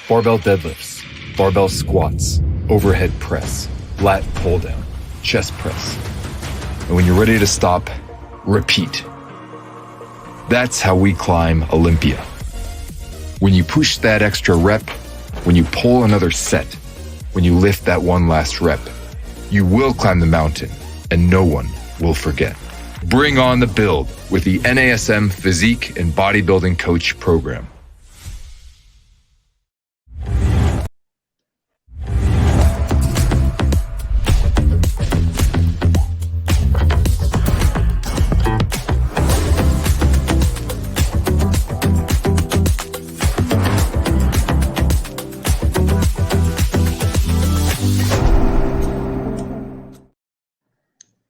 barbell deadlifts, barbell squats, overhead press, lat pull down, chest press. And when you're ready to stop, repeat. That's how we climb Olympia. When you push that extra rep, when you pull another set, when you lift that one last rep, you will climb the mountain and no one will forget. Bring on the build with the NASM Physique and Bodybuilding Coach Program.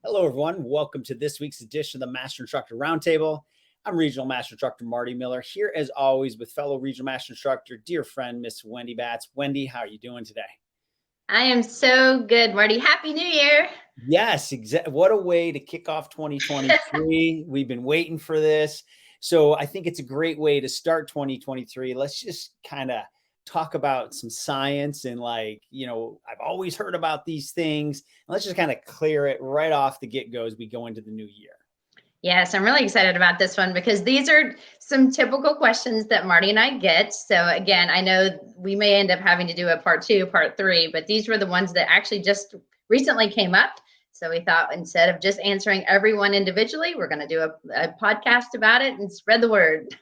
Hello, everyone. Welcome to this week's edition of the Master Instructor Roundtable. I'm Regional Master Instructor Marty Miller, here as always with fellow Regional Master Instructor, dear friend, Miss Wendy Batts. Wendy, how are you doing today? I am so good, Marty. Happy New Year. Yes, exactly. What a way to kick off 2023. We've been waiting for this. So I think it's a great way to start 2023. Let's just kind of talk about some science and I've always heard about these things. Let's just kind of clear it right off the get-go as we go into the new year. Yes, I'm really excited about this one because these are some typical questions that Marty and I get. So again, I know we may end up having to do a part 2, part 3, but these were the ones that actually just recently came up. So we thought instead of just answering everyone individually, we're going to do a podcast about it and spread the word.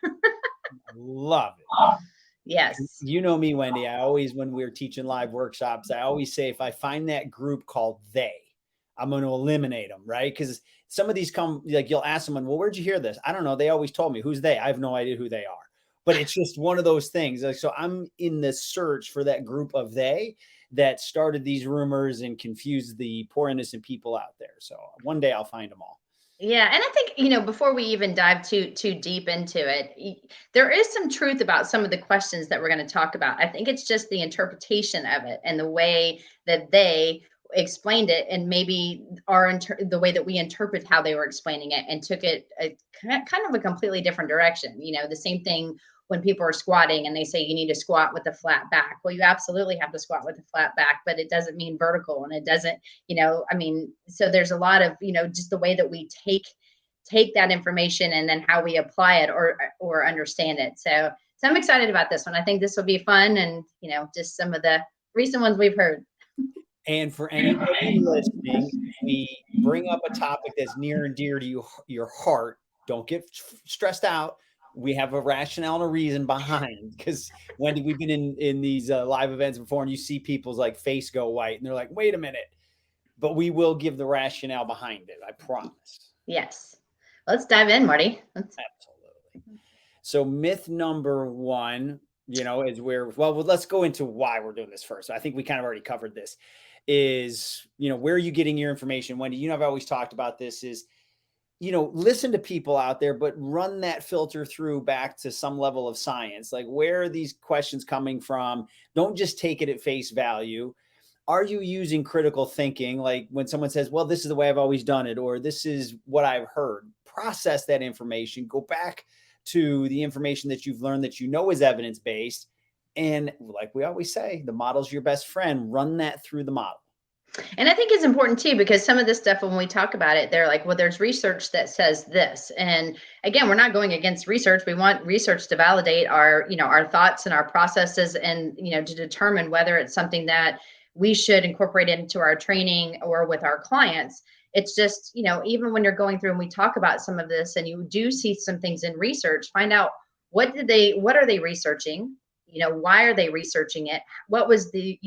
Love it. Yes. You know me, Wendy. I always, when we're teaching live workshops, I always say, if I find that group called they, I'm going to eliminate them, right? Because some of these come, like you'll ask someone, well, where'd you hear this? I don't know. They always told me. Who's they? I have no idea who they are. But it's just one of those things. Like, so I'm in the search for that group of they that started these rumors and confused the poor innocent people out there. So one day I'll find them all. Yeah. And I think, before we even dive too deep into it, there is some truth about some of the questions that we're going to talk about. I think it's just the interpretation of it and the way that they explained it, and maybe the way that we interpret how they were explaining it and took it kind of a completely different direction. The same thing when people are squatting and they say you need to squat with a flat back. Well, you absolutely have to squat with a flat back, but it doesn't mean vertical, and it doesn't, so there's a lot of, just the way that we take that information and then how we apply it or understand it. So I'm excited about this one. I think this will be fun, and, just some of the recent ones we've heard. And for anybody listening, we bring up a topic that's near and dear to your heart. Don't get stressed out. We have a rationale and a reason behind, because Wendy, we've been in these live events before, and you see people's face go white and they're like, wait a minute, but we will give the rationale behind it. I promise. Yes. Let's dive in, Marty. Absolutely. So myth number 1, is let's go into why we're doing this first. I think we kind of already covered this. Is, where are you getting your information? Wendy, I've always talked about this is, listen to people out there, but run that filter through back to some level of science. Like, where are these questions coming from? Don't just take it at face value. Are you using critical thinking? Like when someone says, well, this is the way I've always done it, or this is what I've heard, process that information, go back to the information that you've learned that is evidence-based. And like we always say, the model's your best friend. Run that through the model. And I think it's important too, because some of this stuff, when we talk about it, they're like, well, there's research that says this. And again, we're not going against research. We want research to validate our thoughts and our processes, and, to determine whether it's something that we should incorporate into our training or with our clients. It's just, even when you're going through and we talk about some of this and you do see some things in research, find out what are they researching? Why are they researching it? What was the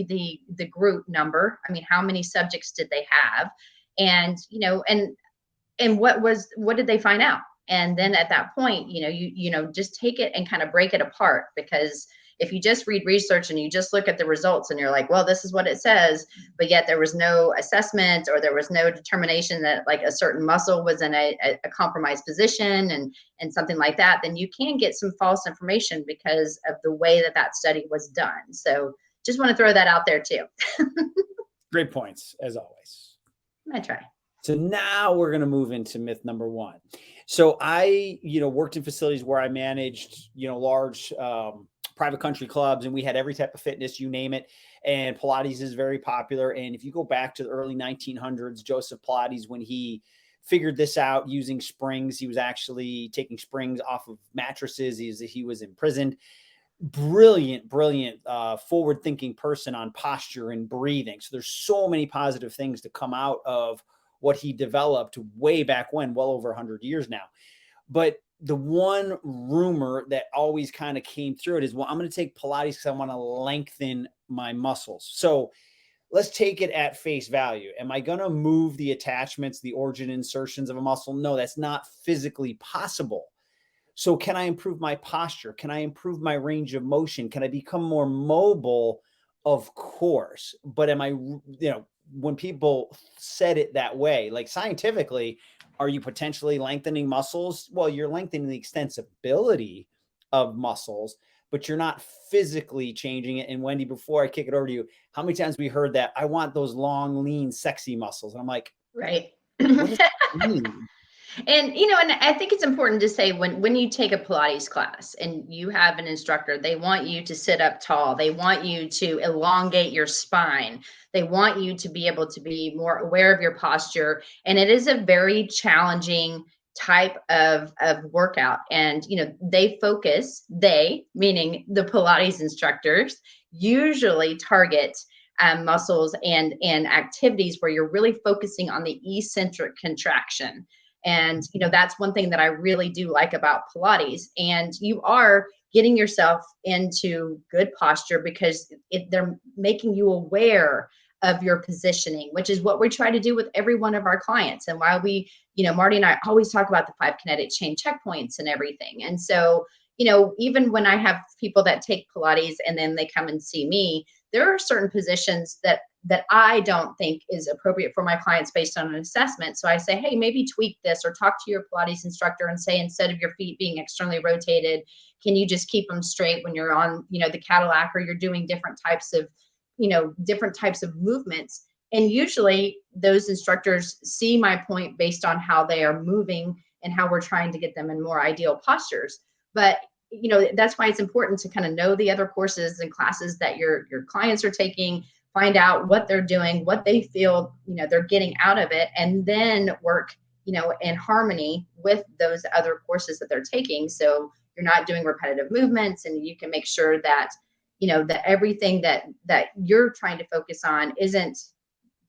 group number? I mean, how many subjects did they have? And, and what did they find out? And then at that point, just take it and kind of break it apart, because if you just read research and you just look at the results and you're like, well, this is what it says, but yet there was no assessment or there was no determination that like a certain muscle was in a compromised position and something like that, then you can get some false information because of the way that study was done. So just want to throw that out there too. Great points, as always. I'm going to try. So now we're going to move into myth number 1. So I, worked in facilities where I managed, large private country clubs, and we had every type of fitness, you name it. And Pilates is very popular. And if you go back to the early 1900s, Joseph Pilates, when he figured this out using springs, he was actually taking springs off of mattresses. He was imprisoned. Brilliant, forward thinking person on posture and breathing. So there's so many positive things to come out of what he developed way back when, well over 100 years now. But the one rumor that always kind of came through it is, well, I'm going to take Pilates because I want to lengthen my muscles. So let's take it at face value. Am I going to move the attachments, the origin insertions of a muscle? No, that's not physically possible. So can I improve my posture? Can I improve my range of motion? Can I become more mobile? Of course. But am I, when people said it that way, like scientifically, are you potentially lengthening muscles? Well, you're lengthening the extensibility of muscles, but you're not physically changing it. And Wendy, before I kick it over to you, how many times we heard that I want those long, lean, sexy muscles? And I'm like, right. What does that mean? And, and I think it's important to say when you take a Pilates class and you have an instructor, they want you to sit up tall. They want you to elongate your spine. They want you to be able to be more aware of your posture. And it is a very challenging type of workout. And, they, meaning the Pilates instructors, usually target muscles and activities where you're really focusing on the eccentric contraction. And, that's one thing that I really do like about Pilates. And you are getting yourself into good posture because they're making you aware of your positioning, which is what we try to do with every one of our clients. And why we, Marty and I always talk about the 5 kinetic chain checkpoints and everything. And so, even when I have people that take Pilates and then they come and see me, there are certain positions that I don't think is appropriate for my clients based on an assessment. So I say, hey, maybe tweak this, or talk to your Pilates instructor and say, instead of your feet being externally rotated, can you just keep them straight when you're on, the Cadillac, or you're doing different types of movements. And usually those instructors see my point based on how they are moving and how we're trying to get them in more ideal postures. But that's why it's important to kind of know the other courses and classes that your clients are taking, find out what they're doing, what they feel, they're getting out of it, and then work, in harmony with those other courses that they're taking. So you're not doing repetitive movements, and you can make sure that, that everything that you're trying to focus on isn't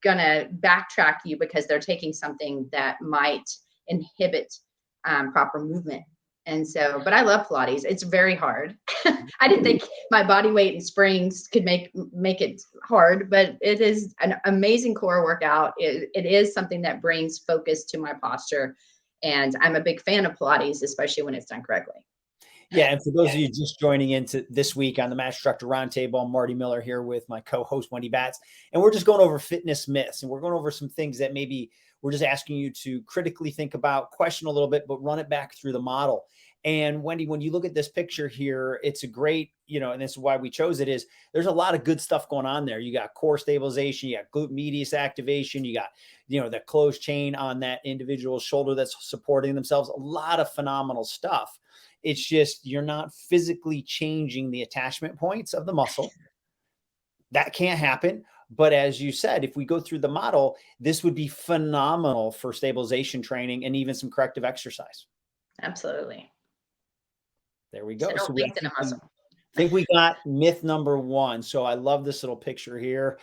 gonna backtrack you because they're taking something that might inhibit proper movement. And so, but I love Pilates. It's very hard. I didn't think my body weight and springs could make it hard, but it is an amazing core workout. It is something that brings focus to my posture. And I'm a big fan of Pilates, especially when it's done correctly. Yeah, and for those of you just joining into this week on the Instructor Roundtable, I'm Marty Miller here with my co-host Wendy Batts, and we're just going over fitness myths, and we're going over some things that maybe we're just asking you to critically think about, question a little bit, but run it back through the model. And Wendy, when you look at this picture here, it's a great, and this is why we chose it, is there's a lot of good stuff going on there. You got core stabilization, you got glute medius activation, you got, the closed chain on that individual shoulder that's supporting themselves, a lot of phenomenal stuff. It's just, you're not physically changing the attachment points of the muscle. That can't happen. But as you said, if we go through the model, this would be phenomenal for stabilization training and even some corrective exercise. Absolutely. There we go. So lengthen a muscle. I think we got myth number 1. So I love this little picture here.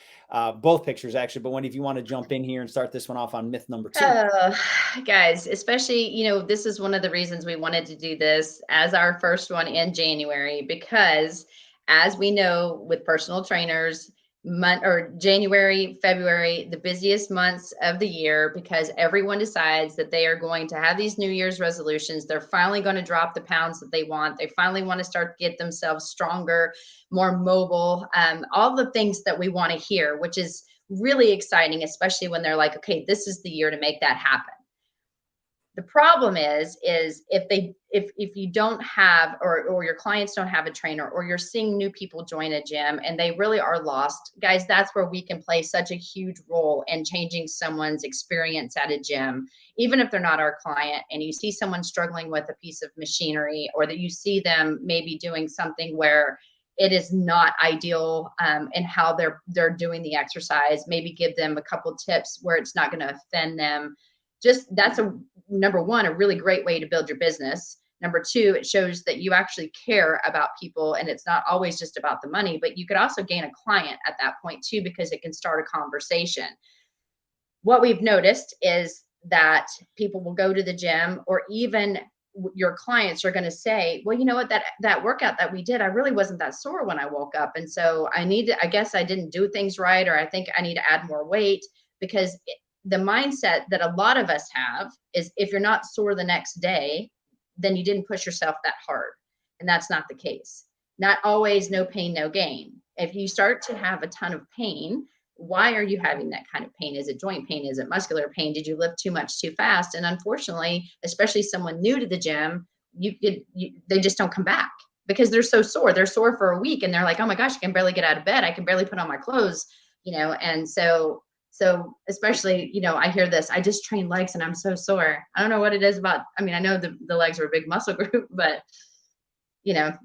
Both pictures, actually. But Wendy, if you want to jump in here and start this one off on myth number 2. Guys, especially, this is one of the reasons we wanted to do this as our first one in January, because as we know with personal trainers, January, February, the busiest months of the year, because everyone decides that they are going to have these New Year's resolutions. They're finally going to drop the pounds that they want. They finally want to start to get themselves stronger, more mobile, all the things that we want to hear, which is really exciting, especially when they're like, okay, this is the year to make that happen. The problem is if you don't have, or your clients don't have a trainer, or you're seeing new people join a gym and they really are lost, guys, that's where we can play such a huge role in changing someone's experience at a gym. Even if they're not our client, and you see someone struggling with a piece of machinery, or that you see them maybe doing something where it is not ideal in how they're doing the exercise. Maybe give them a couple tips where it's not going to offend them. Just that's number one, a really great way to build your business. Number two, it shows that you actually care about people, and it's not always just about the money, but you could also gain a client at that point too, because it can start a conversation. What we've noticed is that people will go to the gym, or even your clients are going to say, well, you know what, that workout that we did, I really wasn't that sore when I woke up. And so I guess I didn't do things right, or I think I need to add more weight, because the mindset that a lot of us have is if you're not sore the next day, then you didn't push yourself that hard. And that's not the case. Not always no pain, no gain. If you start to have a ton of pain, why are you having that kind of pain? Is it joint pain? Is it muscular pain? Did you lift too much too fast? And unfortunately, especially someone new to the gym, they just don't come back because they're so sore. They're sore for a week and they're like, oh my gosh, I can barely get out of bed. I can barely put on my clothes, and so especially, I hear this, I just train legs and I'm so sore. I don't know what it is about. I mean, I know the legs are a big muscle group, but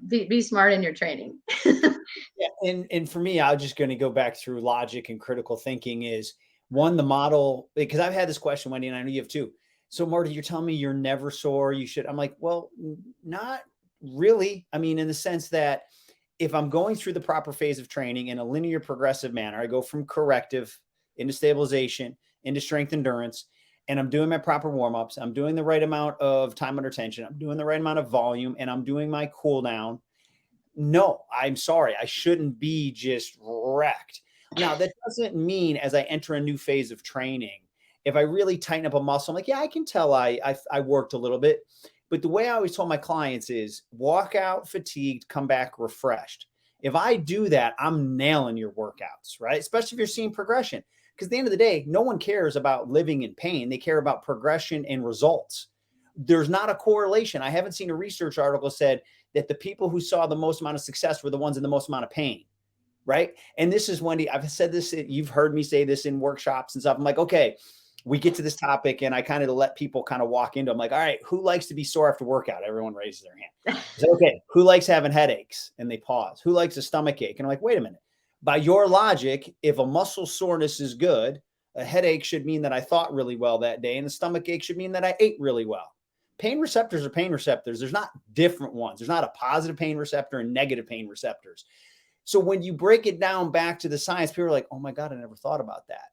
be smart in your training. Yeah. And for me, I'm just going to go back through logic and critical thinking is one, the model, because I've had this question, Wendy, and I know you have too. So Marty, you're telling me you're never sore. You should. I'm like, well, not really. I mean, in the sense that if I'm going through the proper phase of training in a linear progressive manner, I go from corrective into stabilization, into strength endurance, and I'm doing my proper warm-ups. I'm doing the right amount of time under tension. I'm doing the right amount of volume, and I'm doing my cool down. No, I'm sorry. I shouldn't be just wrecked. Now, that doesn't mean as I enter a new phase of training, if I really tighten up a muscle, I'm like, yeah, I can tell I worked a little bit. But the way I always told my clients is walk out fatigued, come back refreshed. If I do that, I'm nailing your workouts, right? Especially if you're seeing progression. Because at the end of the day, no one cares about living in pain. They care about progression and results. There's not a correlation. I haven't seen a research article said that the people who saw the most amount of success were the ones in the most amount of pain, right? And this is, Wendy, I've said this, you've heard me say this in workshops and stuff. I'm like, okay, we get to this topic and I kind of let people kind of walk into, I'm like, all right, who likes to be sore after workout? Everyone raises their hand. I say, okay, who likes having headaches? And they pause. Who likes a stomach ache? And I'm like, wait a minute. By your logic, if a muscle soreness is good, a headache should mean that I thought really well that day, and a stomach ache should mean that I ate really well. Pain receptors are pain receptors. There's not different ones. There's not a positive pain receptor and negative pain receptors. So when you break it down back to the science, people are like, oh my God, I never thought about that.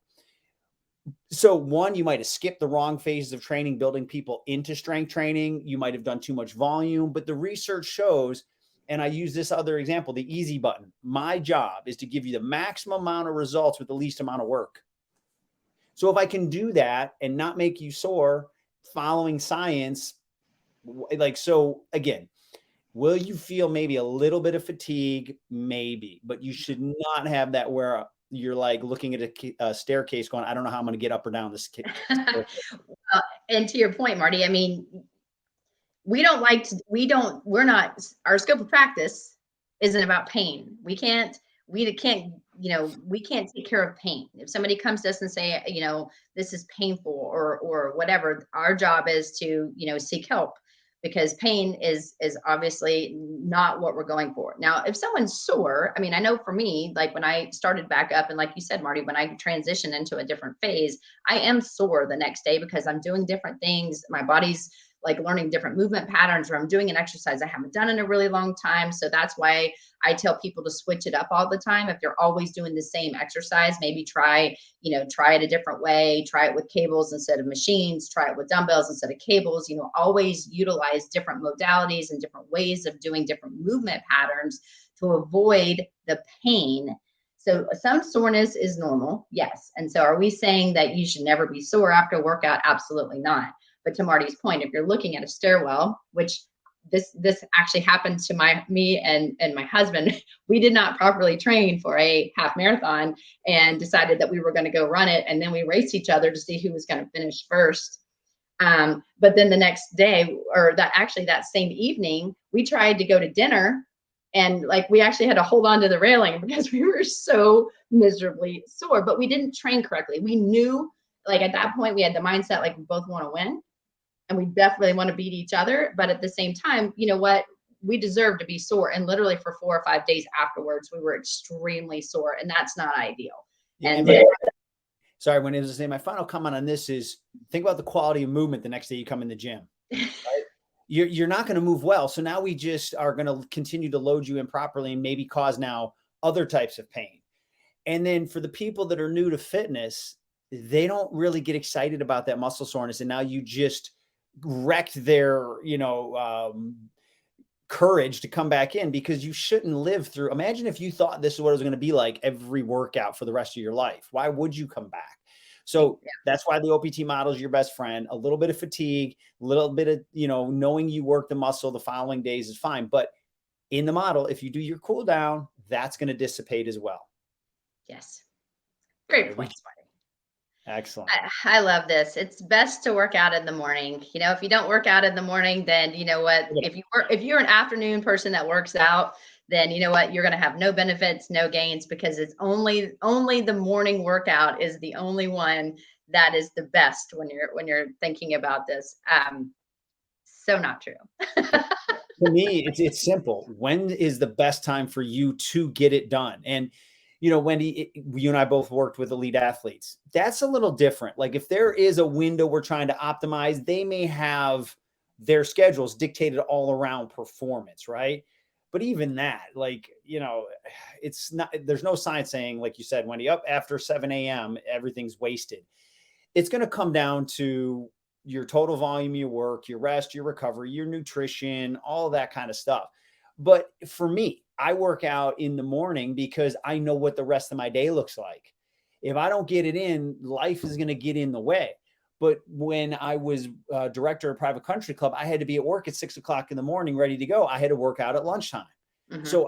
So one, you might have skipped the wrong phases of training, building people into strength training. You might have done too much volume, but the research shows, and I use this other example, the easy button. My job is to give you the maximum amount of results with the least amount of work. So if I can do that and not make you sore following science, so again, will you feel maybe a little bit of fatigue? Maybe, but you should not have that where you're like looking at a staircase going, I don't know how I'm going to get up or down this. And to your point, Marty, I mean, our scope of practice isn't about pain. We can't take care of pain. If somebody comes to us and say, this is painful or whatever, our job is to, seek help, because pain is obviously not what we're going for. Now, if someone's sore, I mean, I know for me, like when I started back up, and like you said, Marty, when I transitioned into a different phase, I am sore the next day because I'm doing different things. My body's like learning different movement patterns, or I'm doing an exercise I haven't done in a really long time. So that's why I tell people to switch it up all the time. If you're always doing the same exercise, maybe try it a different way, try it with cables instead of machines, try it with dumbbells instead of cables, always utilize different modalities and different ways of doing different movement patterns to avoid the pain. So some soreness is normal. Yes. And so are we saying that you should never be sore after a workout? Absolutely not. But to Marty's point, if you're looking at a stairwell, which this actually happened to me and my husband, we did not properly train for a half marathon and decided that we were going to go run it. And then we raced each other to see who was going to finish first. But then the next day, or that same evening, we tried to go to dinner, and we actually had to hold on to the railing because we were so miserably sore, but we didn't train correctly. We knew, at that point, we had the mindset, we both want to win. And we definitely want to beat each other. But at the same time, you know what? we deserve to be sore. And literally for 4 or 5 days afterwards, we were extremely sore, and that's not ideal. Yeah, And sorry, when it was saying, my final comment on this is think about the quality of movement the next day you come in the gym. Right? You're not going to move well. So now we just are going to continue to load you improperly and maybe cause now other types of pain. And then for the people that are new to fitness, they don't really get excited about that muscle soreness. And now you just wrecked their, courage to come back in, because you shouldn't live through. Imagine if you thought this is what it was going to be like every workout for the rest of your life. Why would you come back? So that's why the OPT model is your best friend. A little bit of fatigue, a little bit of, knowing you work the muscle the following days is fine. But in the model, if you do your cool down, that's going to dissipate as well. Yes. Great points, Marty. Excellent. I love this. It's best to work out in the morning. If you don't work out in the morning, then you know what, if you're an afternoon person that works out, then you know what, you're going to have no benefits, no gains, because it's only the morning workout is the only one that is the best when you're thinking about this. So not true. To me, it's simple. When is the best time for you to get it done? And Wendy, you and I both worked with elite athletes. That's a little different. Like if there is a window we're trying to optimize, they may have their schedules dictated all around performance, right? But even that, it's not, there's no science saying, like you said, Wendy, up after 7 a.m., everything's wasted. It's going to come down to your total volume, your work, your rest, your recovery, your nutrition, all of that kind of stuff. But for me, I work out in the morning because I know what the rest of my day looks like. If I don't get it in, life is going to get in the way. But when I was director of Private Country Club, I had to be at work at 6 o'clock in the morning, ready to go. I had to work out at lunchtime. Mm-hmm. So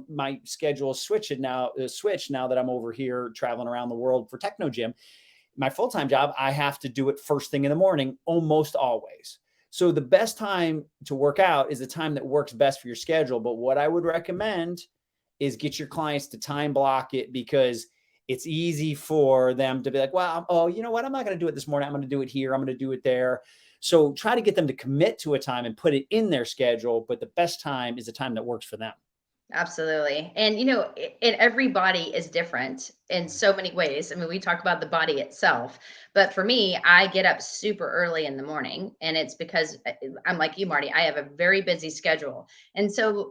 my schedule switched now that I'm over here traveling around the world for Techno Gym. My full-time job, I have to do it first thing in the morning, almost always. So the best time to work out is the time that works best for your schedule. But what I would recommend is get your clients to time block it, because it's easy for them to be like, well, oh, you know what? I'm not going to do it this morning. I'm going to do it here. I'm going to do it there. So try to get them to commit to a time and put it in their schedule. But the best time is the time that works for them. Absolutely. And, every body is different in so many ways. I mean, we talk about the body itself, but for me, I get up super early in the morning, and it's because I'm like you, Marty, I have a very busy schedule. And so,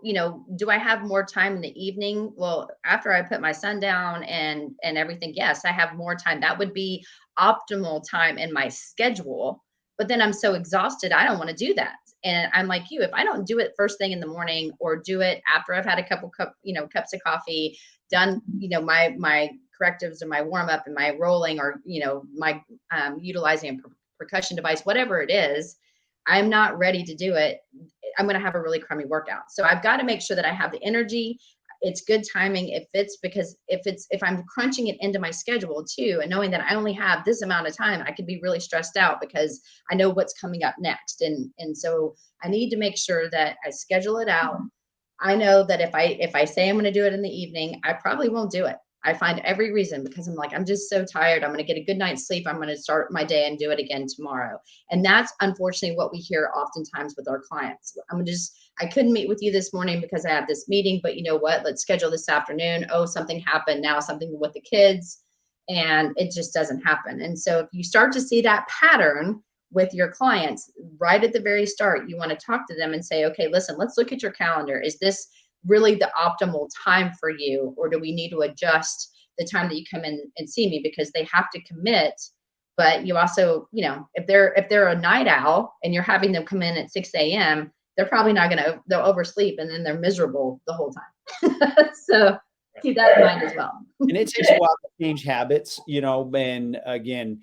do I have more time in the evening? Well, after I put my son down and everything, yes, I have more time. That would be optimal time in my schedule. But then I'm so exhausted, I don't want to do that. And I'm like you, if I don't do it first thing in the morning, or do it after I've had a couple cups of coffee, done, my correctives or my warm up and my rolling, or, my utilizing a percussion device, whatever it is, I'm not ready to do it. I'm going to have a really crummy workout. So I've got to make sure that I have the energy. It's good timing. It fits, because if I'm crunching it into my schedule too, and knowing that I only have this amount of time, I could be really stressed out because I know what's coming up next. And so I need to make sure that I schedule it out. I know that if I say I'm going to do it in the evening, I probably won't do it. I find every reason, because I'm like, I'm just so tired. I'm going to get a good night's sleep. I'm going to start my day and do it again tomorrow. And that's unfortunately what we hear oftentimes with our clients. I couldn't meet with you this morning because I have this meeting, but you know what? Let's schedule this afternoon. Oh, something happened. Now something with the kids, and it just doesn't happen. And so if you start to see that pattern with your clients right at the very start, you want to talk to them and say, okay, listen, let's look at your calendar. Is this really the optimal time for you, or do we need to adjust the time that you come in and see me? Because they have to commit, but you also, if they're a night owl and you're having them come in at 6 a.m., they're probably not they'll oversleep, and then they're miserable the whole time. So keep that in mind as well. And it takes a while to change habits, and again,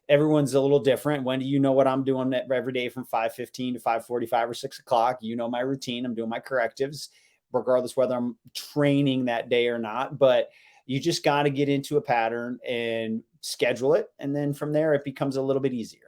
everyone's a little different. Wendy, you know what I'm doing every day from 5:15 to 5:45 or 6 o'clock. You know my routine. I'm doing my correctives, regardless whether I'm training that day or not. But you just got to get into a pattern and schedule it. And then from there, it becomes a little bit easier.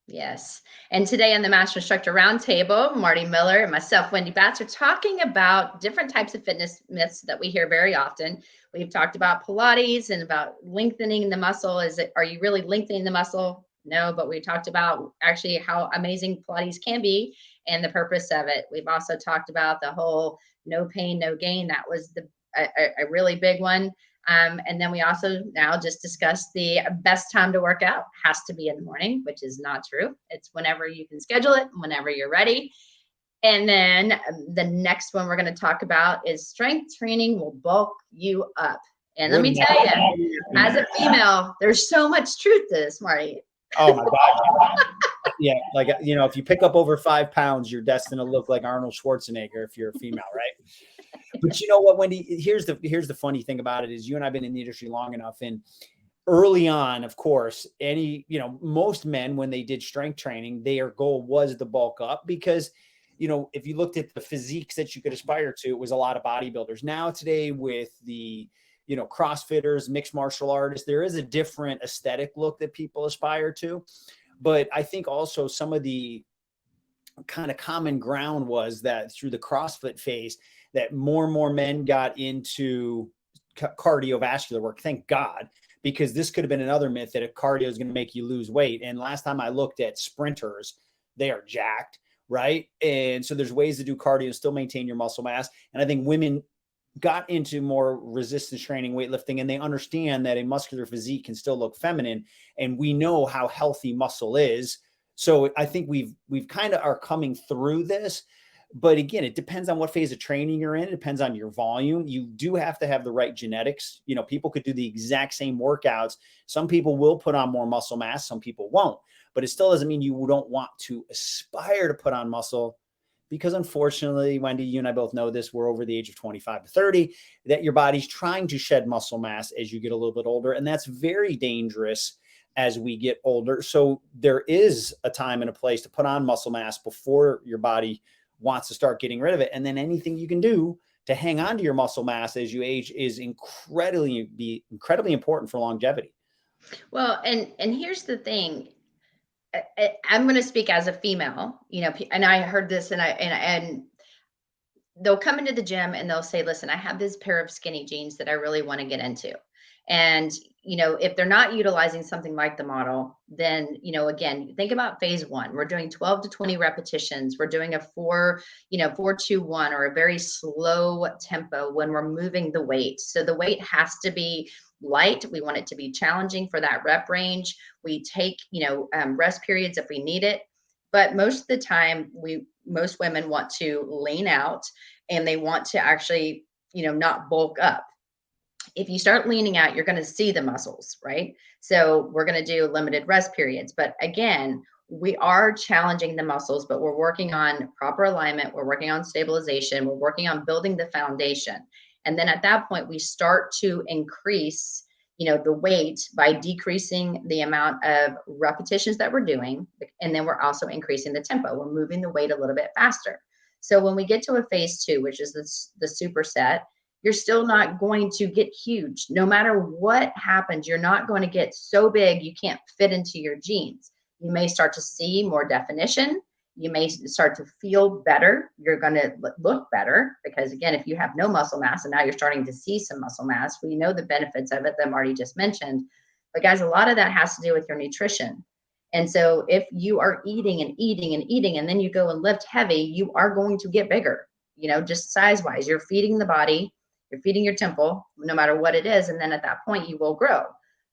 Yes. And today on the Master Instructor Roundtable, Marty Miller and myself, Wendy Batts, are talking about different types of fitness myths that we hear very often. We've talked about Pilates and about lengthening the muscle. Are you really lengthening the muscle? No, but we talked about actually how amazing Pilates can be. and the purpose of it. We've also talked about the whole no pain, no gain. That was a really big one. And then we also now just discussed the best time to work out has to be in the morning, which is not true. It's whenever you can schedule it, whenever you're ready. And then the next one we're going to talk about is strength training will bulk you up. And let me tell you, as a female, there's so much truth to this, Marty. Oh my God. Yeah. Like, you know, if you pick up over 5 pounds, you're destined to look like Arnold Schwarzenegger if you're a female, right? But you know what, Wendy, here's the funny thing about it is you and I've been in the industry long enough, and early on, of course, most men, when they did strength training, their goal was to bulk up because, you know, if you looked at the physiques that you could aspire to, it was a lot of bodybuilders. Now today with the, you know, CrossFitters, mixed martial artists, there is a different aesthetic look that people aspire to. But I think also some of the kind of common ground was that through the CrossFit phase, that more and more men got into cardiovascular work. Thank God, because this could have been another myth that a cardio is going to make you lose weight. And last time I looked at sprinters, they are jacked, right? And so there's ways to do cardio and still maintain your muscle mass. And I think women got into more resistance training, weightlifting, and they understand that a muscular physique can still look feminine. And we know how healthy muscle is. So I think we've kind of are coming through this. But again, it depends on what phase of training you're in. It depends on your volume. You do have to have the right genetics. You know, people could do the exact same workouts. Some people will put on more muscle mass. Some people won't. But it still doesn't mean you don't want to aspire to put on muscle, because unfortunately, Wendy, you and I both know this, we're over the age of 25 to 30, that your body's trying to shed muscle mass as you get a little bit older. And that's very dangerous as we get older. So there is a time and a place to put on muscle mass before your body wants to start getting rid of it. And then anything you can do to hang on to your muscle mass as you age is incredibly important for longevity. Well, and here's the thing. I'm going to speak as a female, you know, and I heard this and they'll come into the gym and they'll say, listen, I have this pair of skinny jeans that I really want to get into. And, you know, if they're not utilizing something like the model, then, you know, again, think about phase one. We're doing 12 to 20 repetitions. We're doing a 4-2-1 or a very slow tempo when we're moving the weight. So the weight has to be light. We want it to be challenging for that rep range. We take, you know, rest periods if we need it. But most of the time, most women want to lean out and they want to actually, you know, not bulk up. If you start leaning out, you're going to see the muscles, right? So we're going to do limited rest periods. But again, we are challenging the muscles, but we're working on proper alignment. We're working on stabilization. We're working on building the foundation. And then at that point, we start to increase, you know, the weight by decreasing the amount of repetitions that we're doing. And then we're also increasing the tempo. We're moving the weight a little bit faster. So when we get to a phase two, which is the superset, you're still not going to get huge. No matter what happens, you're not going to get so big you can't fit into your jeans. You may start to see more definition. You may start to feel better. You're going to look better because, again, if you have no muscle mass and now you're starting to see some muscle mass, we know the benefits of it that Marty just mentioned. But guys, a lot of that has to do with your nutrition. And so if you are eating and eating and eating, and then you go and lift heavy, you are going to get bigger, you know, just size wise. You're feeding the body. You're feeding your temple, no matter what it is. And then at that point, you will grow.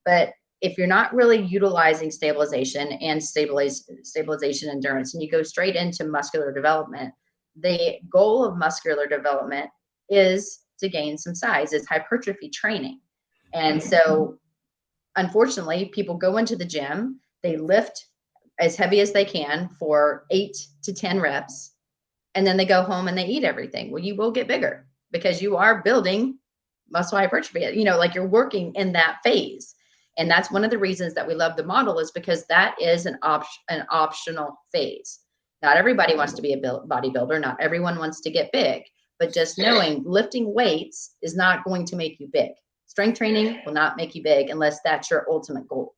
But if you're not really utilizing stabilization and stabilization endurance, and you go straight into muscular development, the goal of muscular development is to gain some size. It's hypertrophy training. And so, unfortunately, people go into the gym, they lift as heavy as they can for 8 to 10 reps, and then they go home and they eat everything. Well, you will get bigger, because you are building muscle hypertrophy, you know, like you're working in that phase. And that's one of the reasons that we love the model, is because that is an optional phase. Not everybody wants to be a bodybuilder. Not everyone wants to get big, but just knowing lifting weights is not going to make you big. Strength training will not make you big unless that's your ultimate goal.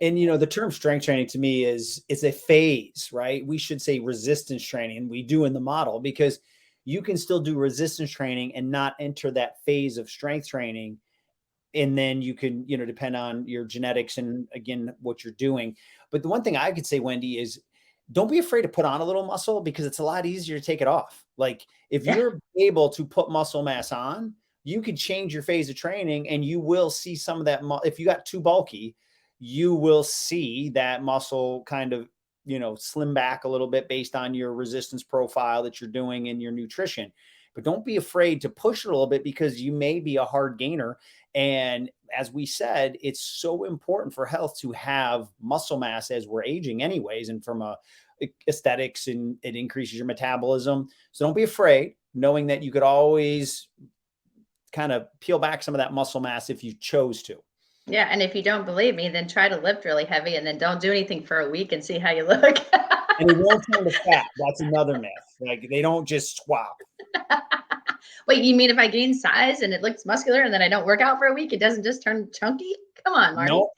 And, you know, the term strength training to me is a phase, right? We should say resistance training. We do in the model, because you can still do resistance training and not enter that phase of strength training. And then you can, you know, depend on your genetics and, again, what you're doing. But the one thing I could say, Wendy, is don't be afraid to put on a little muscle because it's a lot easier to take it off. Like if you're able to put muscle mass on, you could change your phase of training and you will see some of that. If you got too bulky, you will see that muscle kind of, slim back a little bit based on your resistance profile that you're doing and your nutrition. But don't be afraid to push it a little bit because you may be a hard gainer. And as we said, it's so important for health to have muscle mass as we're aging anyways. And from aesthetics, and it increases your metabolism. So don't be afraid, knowing that you could always kind of peel back some of that muscle mass if you chose to. Yeah. And if you don't believe me, then try to lift really heavy and then don't do anything for a week and see how you look. And it won't turn to fat. That's another myth. Like they don't just swap. Wait, you mean if I gain size and it looks muscular and then I don't work out for a week, it doesn't just turn chunky? Come on, Marty. No,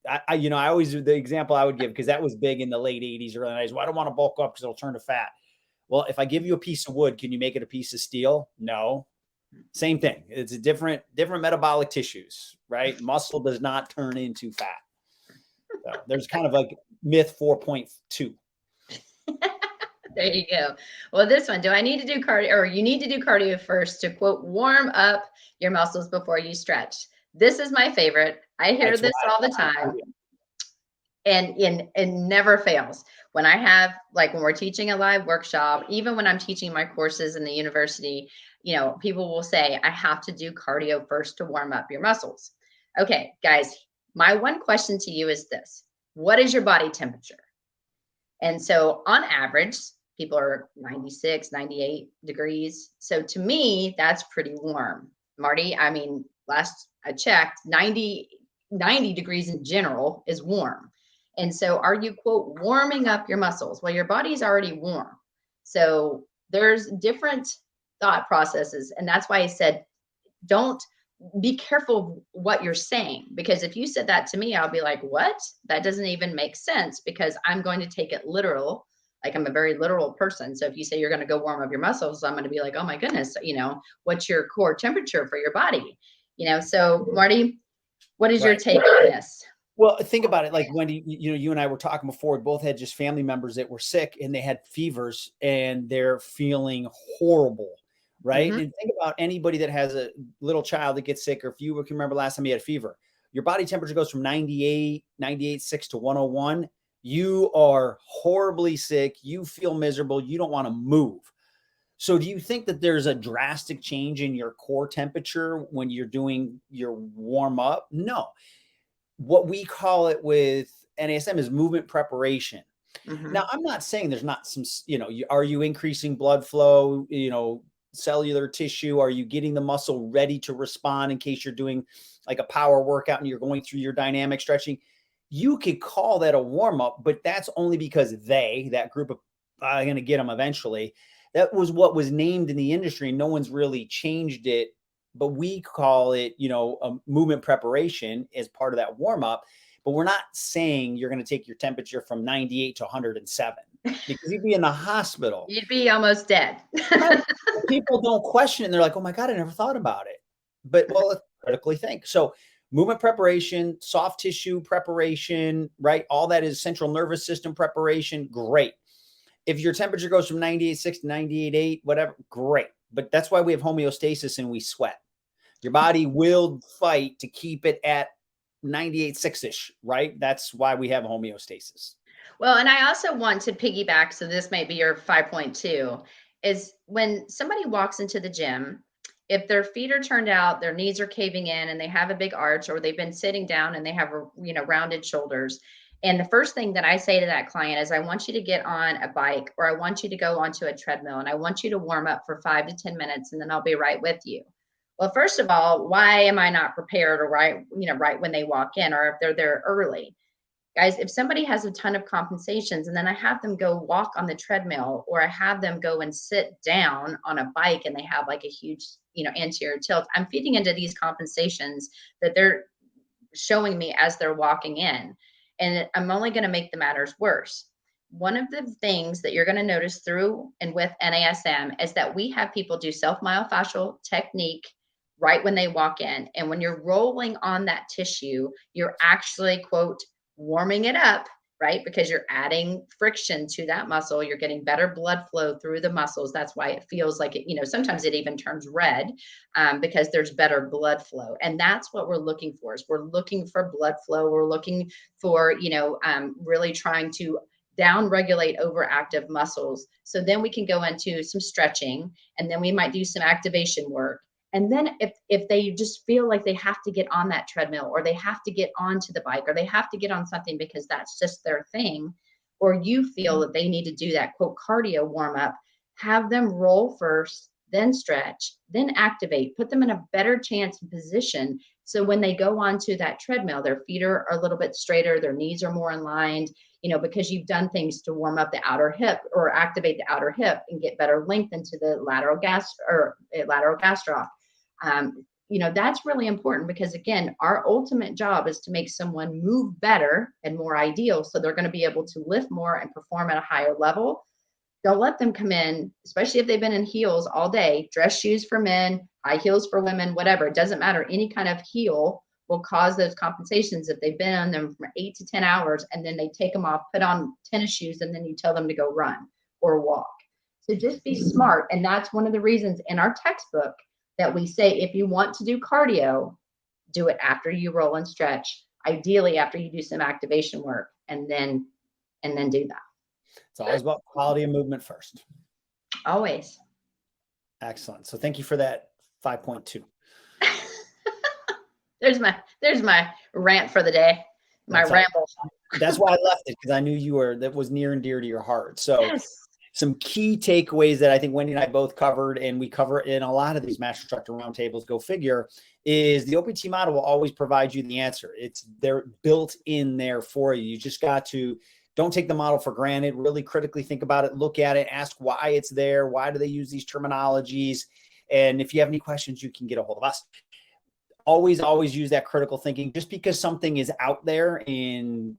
I always, the example I would give, because that was big in the late 80s, early 90s. Well, I don't want to bulk up because it'll turn to fat. Well, if I give you a piece of wood, can you make it a piece of steel? No. Same thing. It's a different metabolic tissues, right? Muscle does not turn into fat. So there's kind of like myth 4.2. There you go. Well, this one, do I need to do cardio, or you need to do cardio first to, quote, warm up your muscles before you stretch? This is my favorite. I hear this all the time. And never fails. When I have, like when we're teaching a live workshop, even when I'm teaching my courses in the university, people will say, I have to do cardio first to warm up your muscles. Okay, guys, my one question to you is this: what is your body temperature? And so on average, people are 96, 98 degrees. So to me, that's pretty warm. Marty, I mean, last I checked, 90 degrees in general is warm. And so are you, quote, warming up your muscles? Well, your body's already warm. So there's different thought processes. And that's why I said, don't be careful of what you're saying, because if you said that to me, I'll be like, what? That doesn't even make sense, because I'm going to take it literal. Like I'm a very literal person. So if you say you're going to go warm up your muscles, I'm going to be like, oh my goodness, what's your core temperature for your body? So Marty, what is your take on this? Well, think about it. Like Wendy, you and I were talking before, we both had just family members that were sick and they had fevers and they're feeling horrible. Right. Mm-hmm. And think about anybody that has a little child that gets sick, or if you can remember last time you had a fever, your body temperature goes from 98.6 to 101. You are horribly sick. You feel miserable. You don't want to move. So do you think that there's a drastic change in your core temperature when you're doing your warm up? No. What we call it with NASM is movement preparation. Mm-hmm. Now, I'm not saying there's not some, are you increasing blood flow, cellular tissue? Are you getting the muscle ready to respond in case you're doing like a power workout and you're going through your dynamic stretching? You could call that a warm up, but that's only because that group of, I'm going to get them eventually. That was what was named in the industry. No one's really changed it, but we call it, a movement preparation as part of that warm up. But we're not saying you're going to take your temperature from 98 to 107 because you'd be in the hospital. You'd be almost dead. People don't question it. And they're like, oh my God, I never thought about it. But let's critically think. So movement preparation, soft tissue preparation, right? All that is central nervous system preparation. Great. If your temperature goes from 98.6 to 98.8, whatever, great. But that's why we have homeostasis and we sweat. Your body will fight to keep it at 98.6-ish, right? That's why we have homeostasis. Well, and I also want to piggyback, so this might be your 5.2, is when somebody walks into the gym, if their feet are turned out, their knees are caving in and they have a big arch, or they've been sitting down and they have, rounded shoulders. And the first thing that I say to that client is, I want you to get on a bike, or I want you to go onto a treadmill, and I want you to warm up for 5 to 10 minutes, and then I'll be right with you. Well, first of all, why am I not prepared, or right when they walk in, or if they're there early? Guys, if somebody has a ton of compensations and then I have them go walk on the treadmill, or I have them go and sit down on a bike and they have like a huge, anterior tilt, I'm feeding into these compensations that they're showing me as they're walking in. And I'm only going to make the matters worse. One of the things that you're going to notice through and with NASM is that we have people do self-myofascial technique right when they walk in. And when you're rolling on that tissue, you're actually, quote, warming it up, right? Because you're adding friction to that muscle. You're getting better blood flow through the muscles. That's why it feels like it, sometimes it even turns red, because there's better blood flow. And that's what we're looking for, is we're looking for blood flow. We're looking for, really trying to down regulate overactive muscles. So then we can go into some stretching, and then we might do some activation work. And then if they just feel like they have to get on that treadmill, or they have to get onto the bike, or they have to get on something because that's just their thing, or you feel that they need to do that quote cardio warm up, have them roll first, then stretch, then activate, put them in a better chance and position. So when they go onto that treadmill, their feet are a little bit straighter, their knees are more aligned, because you've done things to warm up the outer hip or activate the outer hip and get better length into the lateral gastroc. That's really important, because again, our ultimate job is to make someone move better and more ideal. So they're going to be able to lift more and perform at a higher level. Don't let them come in, especially if they've been in heels all day, dress shoes for men, high heels for women, whatever. It doesn't matter. Any kind of heel will cause those compensations if they've been on them for 8 to 10 hours, and then they take them off, put on tennis shoes, and then you tell them to go run or walk. So just be smart. And that's one of the reasons in our textbook that we say, if you want to do cardio, do it after you roll and stretch, ideally after you do some activation work, and then do that. It's always about quality of movement first. Always. Excellent. So thank you for that 5.2. There's my rant for the day. My ramble. That's why I left it, because I knew that was near and dear to your heart. So yes. Some key takeaways that I think Wendy and I both covered, and we cover in a lot of these Master Instructor Roundtables, go figure, is the OPT model will always provide you the answer. They're built in there for you. You just got to, don't take the model for granted, really critically think about it, look at it, ask why it's there. Why do they use these terminologies? And if you have any questions, you can get a hold of us. Always use that critical thinking. Just because something is out there in,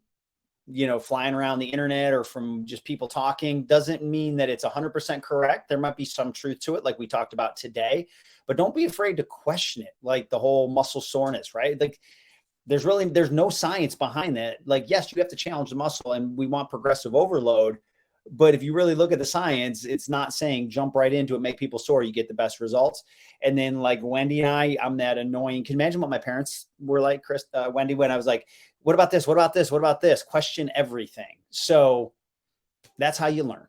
flying around the internet or from just people talking, doesn't mean that it's 100% correct. There might be some truth to it, like we talked about today, but don't be afraid to question it. Like the whole muscle soreness, right? Like there's no science behind that. Like, yes, you have to challenge the muscle, and we want progressive overload. But if you really look at the science, it's not saying jump right into it, make people sore, you get the best results. And then like Wendy and I'm that annoying. Can you imagine what my parents were like, Wendy, when I was like, what about this? What about this? What about this? Question everything. So that's how you learn.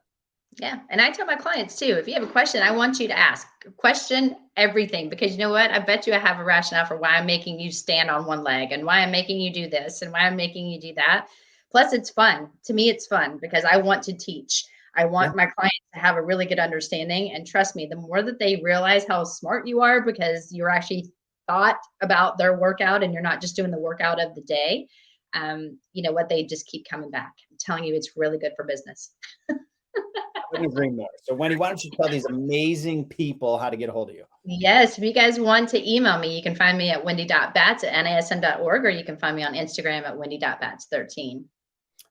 Yeah. And I tell my clients too, if you have a question, I want you to ask. Question everything, because you know what? I bet you I have a rationale for why I'm making you stand on one leg, and why I'm making you do this, and why I'm making you do that. Plus, it's fun. To me, it's fun because I want to teach. I want my clients to have a really good understanding. And trust me, the more that they realize how smart you are, because you're actually thought about their workout and you're not just doing the workout of the day, they just keep coming back. I'm telling you, it's really good for business. I couldn't agree more. So Wendy, why don't you tell these amazing people how to get a hold of you? Yes. If you guys want to email me, you can find me at wendy.batts@nasm.org, or you can find me on Instagram at wendy.batts13.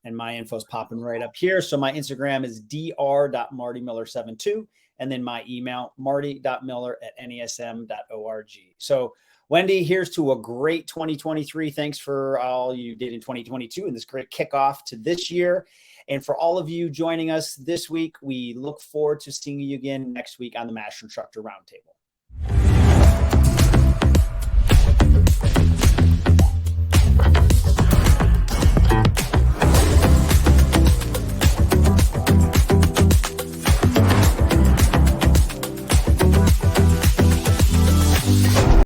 And my info is popping right up here. So my Instagram is dr.martymiller72. And then my email, marty.miller@nasm.org. So Wendy, here's to a great 2023. Thanks for all you did in 2022 and this great kickoff to this year. And for all of you joining us this week, we look forward to seeing you again next week on the Master Instructor Roundtable.